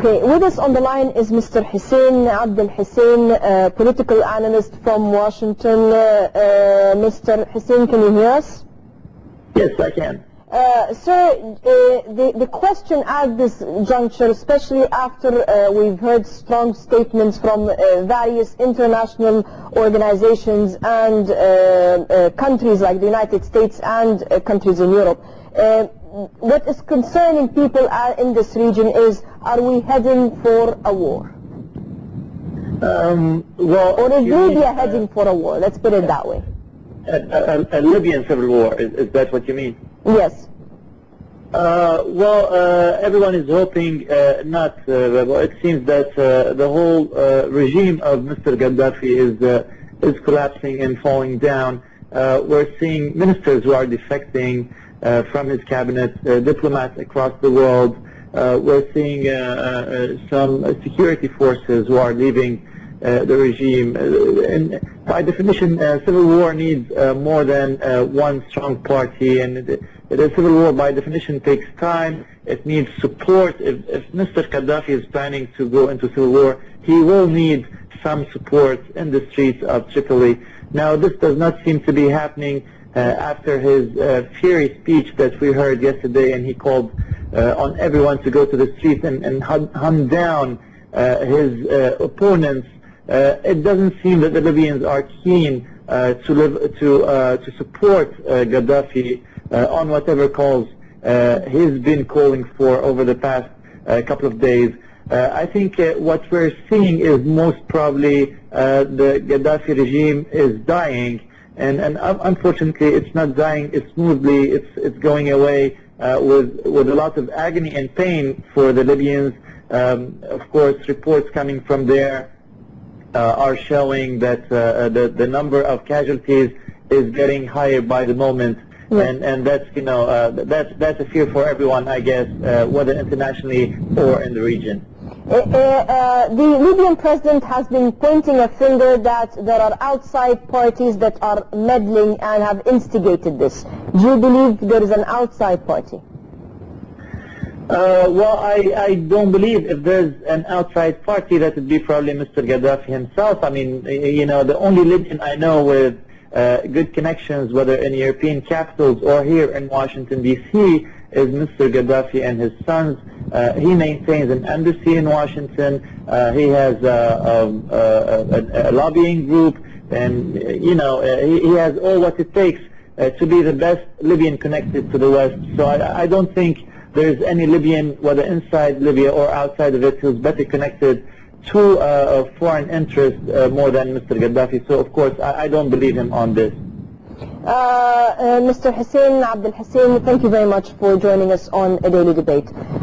Okay, with us on the line is Mr. Hussain Abdul-Hussain, political analyst from Washington. Mr. Hussain, can you hear us? Yes, I can. Sir, the question at this juncture, especially after we've heard strong statements from various international organizations and countries like the United States and countries in Europe, what is concerning people in this region is, are we heading for a war? Or is Libya heading for a war? Let's put it that way. A Libyan civil war, is that what you mean? Yes. Everyone is hoping not. It seems that the whole regime of Mr. Qadhafi is collapsing and falling down. We're seeing ministers who are defecting from his cabinet, diplomats across the world. We're seeing some security forces who are leaving the regime. And by definition, civil war needs more than one strong party, and the civil war by definition takes time. It needs support. If Mr. Qadhafi is planning to go into civil war, he will need some support in the streets of Tripoli. Now, this does not seem to be happening after his fiery speech that we heard yesterday, and he called on everyone to go to the streets and hunt down his opponents. It doesn't seem that the Libyans are keen to support Qadhafi on whatever cause he's been calling for over the past couple of days. I think what we're seeing is most probably the Qadhafi regime is dying, and unfortunately it's not dying smoothly. It's going away with a lot of agony and pain for the Libyans. Of course, reports coming from there are showing that the number of casualties is getting higher by the moment. Yes. And that's, you know, that's a fear for everyone, I guess, whether internationally or in the region. The Libyan president has been pointing a finger that there are outside parties that are meddling and have instigated this. Do you believe there is an outside party? I don't believe if there's an outside party that would be probably Mr. Qadhafi himself. I mean, you know, the only Libyan I know with good connections, whether in European capitals or here in Washington, D.C., is Mr. Qadhafi and his sons. He maintains an embassy in Washington. He has a lobbying group, and, you know, he has all what it takes to be the best Libyan connected to the West. So I don't think there is any Libyan, whether inside Libya or outside of it, who's better connected to foreign interest more than Mr. Qadhafi. So, of course, I don't believe him on this. Mr. Hussain Abdul-Hussain, thank you very much for joining us on A Daily Debate.